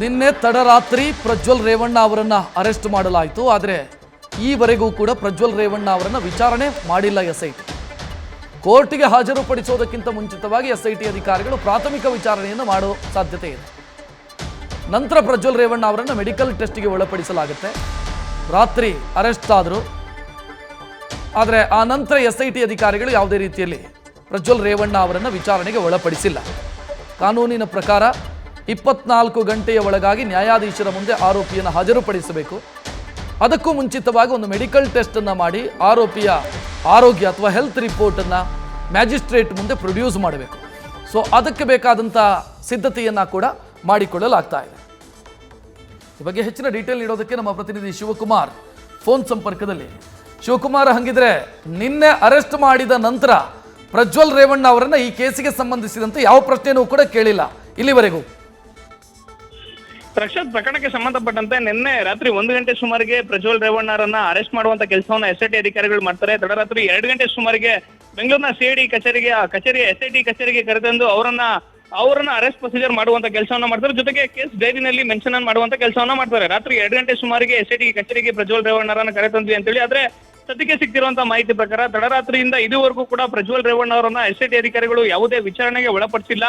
ನಿನ್ನೆ ತಡರಾತ್ರಿ ಪ್ರಜ್ವಲ್ ರೇವಣ್ಣ ಅವರನ್ನು ಅರೆಸ್ಟ್ ಮಾಡಲಾಯಿತು. ಆದರೆ ಈವರೆಗೂ ಕೂಡ ಪ್ರಜ್ವಲ್ ರೇವಣ್ಣ ಅವರನ್ನು ವಿಚಾರಣೆ ಮಾಡಿಲ್ಲ SIT. ಕೋರ್ಟಿಗೆ ಹಾಜರುಪಡಿಸೋದಕ್ಕಿಂತ ಮುಂಚಿತವಾಗಿ SIT ಅಧಿಕಾರಿಗಳು ಪ್ರಾಥಮಿಕ ವಿಚಾರಣೆಯನ್ನು ಮಾಡೋ ಸಾಧ್ಯತೆ ಇದೆ. ನಂತರ ಪ್ರಜ್ವಲ್ ರೇವಣ್ಣ ಅವರನ್ನು ಮೆಡಿಕಲ್ ಟೆಸ್ಟ್ಗೆ ಒಳಪಡಿಸಲಾಗುತ್ತೆ. ರಾತ್ರಿ ಅರೆಸ್ಟ್ ಆದರು. ಆದರೆ ಆ ನಂತರ SIT ಅಧಿಕಾರಿಗಳು ಯಾವುದೇ ರೀತಿಯಲ್ಲಿ ಪ್ರಜ್ವಲ್ ರೇವಣ್ಣ ಅವರನ್ನು ವಿಚಾರಣೆಗೆ ಒಳಪಡಿಸಿಲ್ಲ. ಕಾನೂನಿನ ಪ್ರಕಾರ 24 ಗಂಟೆಯ ಒಳಗಾಗಿ ನ್ಯಾಯಾಧೀಶರ ಮುಂದೆ ಆರೋಪಿಯನ್ನು ಹಾಜರುಪಡಿಸಬೇಕು. ಅದಕ್ಕೂ ಮುಂಚಿತವಾಗಿ ಒಂದು ಮೆಡಿಕಲ್ ಟೆಸ್ಟನ್ನು ಮಾಡಿ ಆರೋಪಿಯ ಆರೋಗ್ಯ ಅಥವಾ ಹೆಲ್ತ್ ರಿಪೋರ್ಟನ್ನು ಮ್ಯಾಜಿಸ್ಟ್ರೇಟ್ ಮುಂದೆ ಪ್ರೊಡ್ಯೂಸ್ ಮಾಡಬೇಕು. ಸೊ ಅದಕ್ಕೆ ಬೇಕಾದಂಥ ಸಿದ್ಧತೆಯನ್ನು ಕೂಡ ಮಾಡಿಕೊಳ್ಳಲಾಗ್ತಾ ಇದೆ. ಈ ಬಗ್ಗೆ ಹೆಚ್ಚಿನ ಡೀಟೇಲ್ ನೀಡೋದಕ್ಕೆ ನಮ್ಮ ಪ್ರತಿನಿಧಿ ಶಿವಕುಮಾರ್ ಫೋನ್ ಸಂಪರ್ಕದಲ್ಲಿ. ಶಿವಕುಮಾರ್, ಹಂಗಿದ್ರೆ ನಿನ್ನೆ ಅರೆಸ್ಟ್ ಮಾಡಿದ ನಂತರ ಪ್ರಜ್ವಲ್ ರೇವಣ್ಣ ಅವರನ್ನ ಈ ಕೇಸಿಗೆ ಸಂಬಂಧಿಸಿದಂತೆ ಯಾವ ಪ್ರಶ್ನೆಯೂ ಕೂಡ ಕೇಳಿಲ್ಲ ಇಲ್ಲಿವರೆಗೂ. ರಕ್ಷತ್, ಪ್ರಕರಣಕ್ಕೆ ಸಂಬಂಧಪಟ್ಟಂತೆ ನಿನ್ನೆ ರಾತ್ರಿ 1 ಗಂಟೆ ಸುಮಾರಿಗೆ ಪ್ರಜ್ವಲ್ ರೇವಣ್ಣರನ್ನ ಅರೆಸ್ಟ್ ಮಾಡುವಂತ ಕೆಲಸವನ್ನ SIT ಅಧಿಕಾರಿಗಳು ಮಾಡ್ತಾರೆ. ತಡರಾತ್ರಿ 2 ಗಂಟೆ ಸುಮಾರಿಗೆ ಬೆಂಗಳೂರಿನ CID ಕಚೇರಿಯ SIT ಕಚೇರಿಗೆ ಕರೆತಂದು ಅವರನ್ನ ಅರೆಸ್ಟ್ ಪ್ರೊಸೀಜರ್ ಮಾಡುವಂತ ಕೆಲಸವನ್ನ ಮಾಡ್ತಾರೆ. ಜೊತೆಗೆ ಕೇಸ್ ಡೈರಿನಲ್ಲಿ ಮೆನ್ಷನ್ ಮಾಡುವಂತ ಕೆಲಸವನ್ನ ಮಾಡ್ತಾರೆ. ರಾತ್ರಿ 2 ಗಂಟೆ ಸುಮಾರಿಗೆ SIT ಕಚೇರಿಗೆ ಪ್ರಜ್ವಲ್ ರೇವಣ್ಣರನ್ನ ಕರೆತಂದ್ವಿ ಅಂತೇಳಿ. ಆದ್ರೆ ಸದ್ಯಕ್ಕೆ ಸಿಗ್ತಿರುವಂತಹ ಮಾಹಿತಿ ಪ್ರಕಾರ ತಡರಾತ್ರಿಯಿಂದ ಇದುವರೆಗೂ ಕೂಡ ಪ್ರಜ್ವಲ್ ರೇವಣ್ಣ ಅವರನ್ನ SIT ಅಧಿಕಾರಿಗಳು ಯಾವುದೇ ವಿಚಾರಣೆಗೆ ಒಳಪಡಿಸಿಲ್ಲ.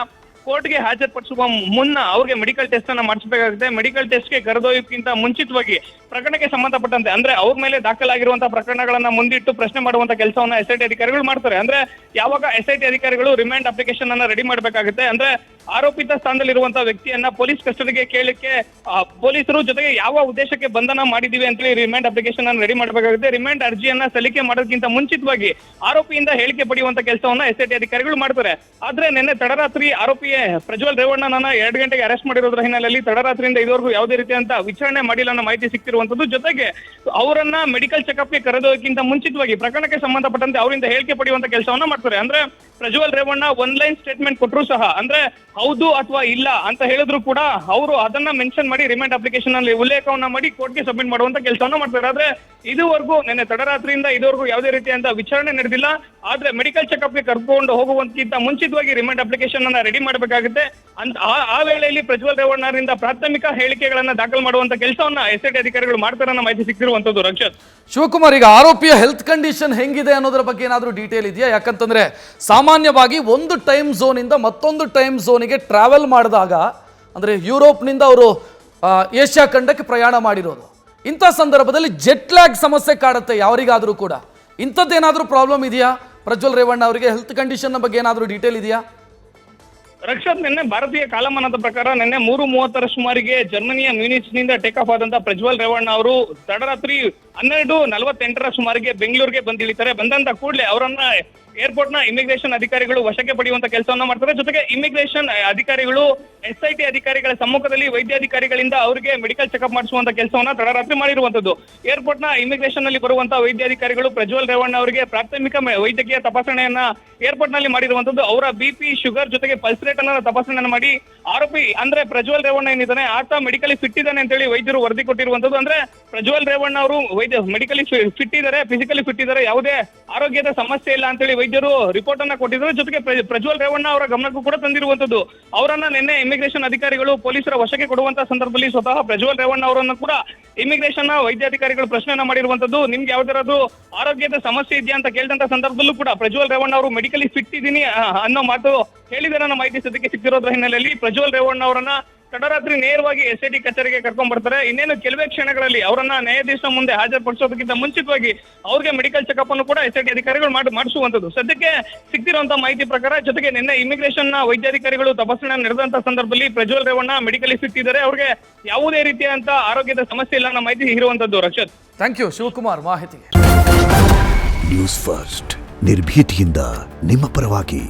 ಕೋರ್ಟ್ಗೆ ಹಾಜರುಪಡಿಸುವ ಮುನ್ನ ಅವ್ರಿಗೆ ಮೆಡಿಕಲ್ ಟೆಸ್ಟ್ ಅನ್ನ ಮಾಡಿಸಬೇಕಾಗುತ್ತೆ. ಮೆಡಿಕಲ್ ಟೆಸ್ಟ್ಗೆ ಕರೆದೊಯ್ಯೋಕ್ಕಿಂತ ಮುಂಚಿತವಾಗಿ ಪ್ರಕರಣಕ್ಕೆ ಸಂಬಂಧಪಟ್ಟಂತೆ ಅಂದ್ರೆ ಅವ್ರ ಮೇಲೆ ದಾಖಲಾಗಿರುವಂತಹ ಪ್ರಕರಣಗಳನ್ನ ಮುಂದಿಟ್ಟು ಪ್ರಶ್ನೆ ಮಾಡುವಂತ ಕೆಲಸವನ್ನ SIT ಅಧಿಕಾರಿಗಳು ಮಾಡ್ತಾರೆ. ಅಂದ್ರೆ ಯಾವಾಗ SIT ಅಧಿಕಾರಿಗಳು ರಿಮ್ಯಾಂಡ್ ಅಪ್ಲಿಕೇಶನ್ ಅನ್ನ ರೆಡಿ ಮಾಡಬೇಕಾಗುತ್ತೆ, ಅಂದ್ರೆ ಆರೋಪಿತ ಸ್ಥಾನದಲ್ಲಿರುವಂತಹ ವ್ಯಕ್ತಿಯನ್ನ ಪೊಲೀಸ್ ಕಸ್ಟಡಿಗೆ ಕೇಳಲಿಕ್ಕೆ ಪೊಲೀಸರು ಜೊತೆಗೆ ಯಾವ ಉದ್ದೇಶಕ್ಕೆ ಬಂಧನ ಮಾಡಿದೀವಿ ಅಂತೇಳಿ ರಿಮ್ಯಾಂಡ್ ಅಪ್ಲಿಕೇಶನ್ ಅನ್ನು ರೆಡಿ ಮಾಡಬೇಕಾಗುತ್ತೆ. ರಿಮ್ಯಾಂಡ್ ಅರ್ಜಿಯನ್ನ ಸಲ್ಲಿಕೆ ಮಾಡೋದಕ್ಕಿಂತ ಮುಂಚಿತವಾಗಿ ಆರೋಪಿಯಿಂದ ಹೇಳಿಕೆ ಪಡೆಯುವಂತ ಕೆಲಸವನ್ನ SIT ಅಧಿಕಾರಿಗಳು ಮಾಡ್ತಾರೆ. ಆದ್ರೆ ನಿನ್ನೆ ತಡರಾತ್ರಿ ಆರೋಪಿ ಪ್ರಜ್ವಲ್ ರೇವಣ್ಣನನ್ನ 2 ಗಂಟೆಗೆ ಅರೆಸ್ಟ್ ಮಾಡಿರೋದ್ರ ಹಿನ್ನೆಲೆಯಲ್ಲಿ ತಡರಾತ್ರಿಯಿಂದ ಇದುವರೆಗೂ ಯಾವುದೇ ರೀತಿಯಂತ ವಿಚಾರಣೆ ಮಾಡಿಲ್ಲ ಅನ್ನೋ ಮಾಹಿತಿ ಸಿಕ್ತಿರುವಂತದ್ದು. ಜೊತೆಗೆ ಅವರನ್ನ ಮೆಡಿಕಲ್ ಚೆಕ್ಅಪ್ಗೆ ಕರೆದೋದಕ್ಕಿಂತ ಮುಂಚಿತವಾಗಿ ಪ್ರಕರಣಕ್ಕೆ ಸಂಬಂಧಪಟ್ಟಂತೆ ಅವರಿಂದ ಹೇಳಿಕೆ ಪಡೆಯುವಂತ ಕೆಲಸವನ್ನ ಮಾಡ್ತಾರೆ. ಅಂದ್ರೆ ಪ್ರಜ್ವಲ್ ರೇವಣ್ಣ ಲೈನ್ ಸ್ಟೇಟ್ಮೆಂಟ್ ಕೊಟ್ಟರು ಸಹ, ಅಂದ್ರೆ ಹೌದು ಅಥವಾ ಇಲ್ಲ ಅಂತ ಹೇಳಿದ್ರು ಕೂಡ ಅವರು ಅದನ್ನ ಮೆನ್ಷನ್ ಮಾಡಿ ರಿಮ್ಯಾಂಡ್ ಅಪ್ಲಿಕೇಶನ್ ಅಲ್ಲಿ ಉಲ್ಲೇಖವನ್ನ ಮಾಡಿ ಕೋರ್ಟ್ಗೆ ಸಬ್ಮಿಟ್ ಮಾಡುವಂತ ಕೆಲಸವನ್ನ ಮಾಡ್ತಾರೆ. ಆದ್ರೆ ಇದುವರೆಗೂ ನಿನ್ನೆ ತಡರಾತ್ರಿಯಿಂದ ಇದುವರೆಗೂ ಯಾವುದೇ ರೀತಿಯಂತ ವಿಚಾರಣೆ ನಡೆದಿಲ್ಲ. ಆದ್ರೆ ಮೆಡಿಕಲ್ ಚೆಕ್ಅಪ್ಗೆ ಕರ್ಕೊಂಡು ಹೋಗುವಂತಕ್ಕಿಂತ ಮುಂಚಿತವಾಗಿ ರಿಮ್ಯಾಂಡ್ ಅಪ್ಲಿಕೇಶನ್ ಅನ್ನ ರೆಡಿ ಮಾಡಬೇಕಾಗುತ್ತೆ. ಆ ವೇಳೆಯಲ್ಲಿ ಪ್ರಜ್ವಲ್ ರೇವಣ್ಣರಿಂದ ಪ್ರಾಥಮಿಕ ಹೇಳಿಕೆಗಳನ್ನ ದಾಖಲು ಮಾಡುವಂತ ಕೆಲಸವನ್ನ SIT ಅಧಿಕಾರಿಗಳು ಮಾಡ್ತಾರೆ ಅನ್ನೋ ಮಾಹಿತಿ ಸಿಕ್ತಿರುವಂತದ್ದು. ರಕ್ಷತ್, ಶಿವಕುಮಾರ್, ಈಗ ಆರೋಪಿಯ ಹೆಲ್ತ್ ಕಂಡೀಷನ್ ಹೆಂಗಿದೆ ಅನ್ನೋದ್ರ ಬಗ್ಗೆ ಏನಾದರೂ ಡೀಟೇಲ್ ಇದೆಯಾ? ಯಾಕಂತಂದ್ರೆ ಸಾಮಾನ್ಯವಾಗಿ ಒಂದು ಟೈಮ್ ಝೋನ್ ಇಂದ ಮತ್ತೊಂದು ಟೈಮ್ ಝೋನಿಗೆ ಟ್ರಾವೆಲ್ ಮಾಡಿದಾಗ, ಅಂದ್ರೆ ಯುರೋಪ್ನಿಂದ ಅವರು ಏಷ್ಯಾ ಖಂಡಕ್ಕೆ ಪ್ರಯಾಣ ಮಾಡಿರೋದು, ಇಂಥ ಸಂದರ್ಭದಲ್ಲಿ ಜೆಟ್ ಲ್ಯಾಗ್ ಸಮಸ್ಯೆ ಕಾಡುತ್ತೆ ಯಾರಿಗಾದರೂ ಕೂಡ. ಇಂಥದ್ದೇನಾದರೂ ಪ್ರಾಬ್ಲಮ್ ಇದೆಯಾ ಪ್ರಜ್ವಲ್ ರೇವಣ್ಣ ಅವರಿಗೆ? ಹೆಲ್ತ್ ಕಂಡೀಷನ್ ಬಗ್ಗೆ ಏನಾದರೂ ಡೀಟೇಲ್ ಇದೆಯಾ? ರಕ್ಷತ್, ನಿನ್ನೆ ಭಾರತೀಯ ಕಾಲಮಾನದ ಪ್ರಕಾರ ನಿನ್ನೆ 3:30 ಸುಮಾರಿಗೆ ಜರ್ಮನಿಯ ಮ್ಯೂನಿಚ್ನಿಂದ ಟೇಕ್ ಆಫ್ ಆದಂತಹ ಪ್ರಜ್ವಲ್ ರೇವಣ್ಣ ಅವರು ತಡರಾತ್ರಿ 12:48 ಸುಮಾರಿಗೆ ಬೆಂಗಳೂರಿಗೆ ಬಂದಿಳಿತಾರೆ. ಬಂದಂತ ಕೂಡಲೇ ಅವರನ್ನ ಏರ್ಪೋರ್ಟ್ ನ ಇಮಿಗ್ರೇಷನ್ ಅಧಿಕಾರಿಗಳು ವಶಕ್ಕೆ ಪಡೆಯುವಂತ ಕೆಲಸವನ್ನ ಮಾಡ್ತಾರೆ. ಜೊತೆಗೆ ಇಮಿಗ್ರೇಷನ್ ಅಧಿಕಾರಿಗಳು SIT ಅಧಿಕಾರಿಗಳ ಸಮ್ಮುಖದಲ್ಲಿ ವೈದ್ಯಾಧಿಕಾರಿಗಳಿಂದ ಅವರಿಗೆ ಮೆಡಿಕಲ್ ಚೆಕ್ಅಪ್ ಮಾಡಿಸುವಂತ ಕೆಲಸವನ್ನ ತಡರಾತ್ರಿ ಮಾಡಿರುವಂತದ್ದು. ಏರ್ಪೋರ್ಟ್ ನ ಇಮಿಗ್ರೇಷನ್ ನಲ್ಲಿ ಬರುವಂತಹ ವೈದ್ಯಾಧಿಕಾರಿಗಳು ಪ್ರಜ್ವಲ್ ರೇವಣ್ಣ ಅವರಿಗೆ ಪ್ರಾಥಮಿಕ ವೈದ್ಯಕೀಯ ತಪಾಸಣೆಯನ್ನ ಏರ್ಪೋರ್ಟ್ ನಲ್ಲಿ ಮಾಡಿರುವಂತದ್ದು. ಅವರ BP, ಶುಗರ್ ಜೊತೆಗೆ ಪಲ್ಸ್ ರೇಟ್ ಅನ್ನ ತಪಾಸಣೆಯನ್ನ ಮಾಡಿ ಆರೋಪಿ ಅಂದ್ರೆ ಪ್ರಜ್ವಲ್ ರೇವಣ್ಣ ಏನಿದ್ದಾನೆ ಆತ ಮೆಡಿಕಲಿ ಫಿಟ್ ಇದ್ದಾನೆ ಅಂತೇಳಿ ವೈದ್ಯರು ವರದಿ ಕೊಟ್ಟಿರುವಂತದ್ದು. ಅಂದ್ರೆ ಪ್ರಜ್ವಲ್ ರೇವಣ್ಣ ಅವರು ಮೆಡಿಕಲಿ ಫಿಟ್ ಇದ್ದಾರೆ, ಫಿಸಿಕಲಿ ಫಿಟ್ ಇದ್ದಾರೆ, ಯಾವುದೇ ಆರೋಗ್ಯದ ಸಮಸ್ಯೆ ಇಲ್ಲ ಅಂತೇಳಿ ವೈದ್ಯರು ರಿಪೋರ್ಟ್ ಅನ್ನ ಕೊಟ್ಟಿದ್ದಾರೆ. ಜೊತೆಗೆ ಪ್ರಜ್ವಲ್ ರೇವಣ್ಣ ಅವರ ಗಮನಕ್ಕೂ ಕೂಡ ತಂದಿರುವಂತದ್ದು. ಅವರನ್ನ ನಿನ್ನೆ ಇಮಿಗ್ರೇಷನ್ ಅಧಿಕಾರಿಗಳು ಪೊಲೀಸರ ವಶಕ್ಕೆ ಕೊಡುವಂತಹ ಸಂದರ್ಭದಲ್ಲಿ ಸ್ವತಃ ಪ್ರಜ್ವಲ್ ರೇವಣ್ಣ ಅವರನ್ನು ಕೂಡ ಇಮಿಗ್ರೇಷನ್ ನ ವೈದ್ಯಾಧಿಕಾರಿಗಳು ಪ್ರಶ್ನೆಯನ್ನ ಮಾಡಿರುವಂತದ್ದು. ನಿಮ್ಗೆ ಯಾವ್ದಾದ್ರು ಆರೋಗ್ಯದ ಸಮಸ್ಯೆ ಇದೆಯಾ ಅಂತ ಕೇಳಿದಂತ ಸಂದರ್ಭದಲ್ಲೂ ಕೂಡ ಪ್ರಜ್ವಲ್ ರೇವಣ್ಣ ಅವರು ಮೆಡಿಕಲಿ ಫಿಟ್ ಇದ್ದೀನಿ ಅನ್ನೋ ಮಾತು ಹೇಳಿದಾರೆ ಅನ್ನೋ ಮಾಹಿತಿ ಸದ್ಯಕ್ಕೆ ಸಿಕ್ತಿರೋದ್ರ ಹಿನ್ನೆಲೆಯಲ್ಲಿ ಪ್ರಜ್ವಲ್ ರೇವಣ್ಣ ಅವರನ್ನ ತಡರಾತ್ರಿ ನೇರವಾಗಿ SIT ಕಚೇರಿಗೆ ಕರ್ಕೊಂಡ್ ಬರ್ತಾರೆ. ಇನ್ನೇನು ಕೆಲವೇ ಕ್ಷಣಗಳಲ್ಲಿ ಅವರನ್ನ ನ್ಯಾಯಾಧೀಶ ಮುಂದೆ ಹಾಜರುಪಡಿಸೋದಕ್ಕಿಂತ ಮುಂಚಿತವಾಗಿ ಅವ್ರಿಗೆ ಮೆಡಿಕಲ್ ಚೆಕ್ಅಪ್ ಅನ್ನು ಕೂಡ SIT ಅಧಿಕಾರಿಗಳು ಮಾಡಿಸುವಂತದ್ದು ಸದ್ಯಕ್ಕೆ ಸಿಕ್ತಿರುವಂತಹ ಮಾಹಿತಿ ಪ್ರಕಾರ. ಜೊತೆಗೆ ನಿನ್ನೆ ಇಮಿಗ್ರೇಷನ್ ನ ವೈದ್ಯಾಧಿಕಾರಿಗಳು ತಪಾಸಣೆ ನಡೆದಂತ ಸಂದರ್ಭದಲ್ಲಿ ಪ್ರಜ್ವಲ್ ರೇವಣ್ಣ ಮೆಡಿಕಲಿ ಫಿಟ್ ಇದ್ದಾರೆ, ಅವ್ರಿಗೆ ಯಾವುದೇ ರೀತಿಯಂತ ಆರೋಗ್ಯದ ಸಮಸ್ಯೆ ಇಲ್ಲ ಅನ್ನೋ ಮಾಹಿತಿ ಇರುವಂತದ್ದು. ರಕ್ಷತ್, ಥ್ಯಾಂಕ್ ಯು ಶಿವಕುಮಾರ್ ಮಾಹಿತಿಗೆ. ನ್ಯೂಸ್ ಫಸ್ಟ್, ನಿರ್ಭೀತಿಯಿಂದ ನಿಮ್ಮ ಪರವಾಗಿ.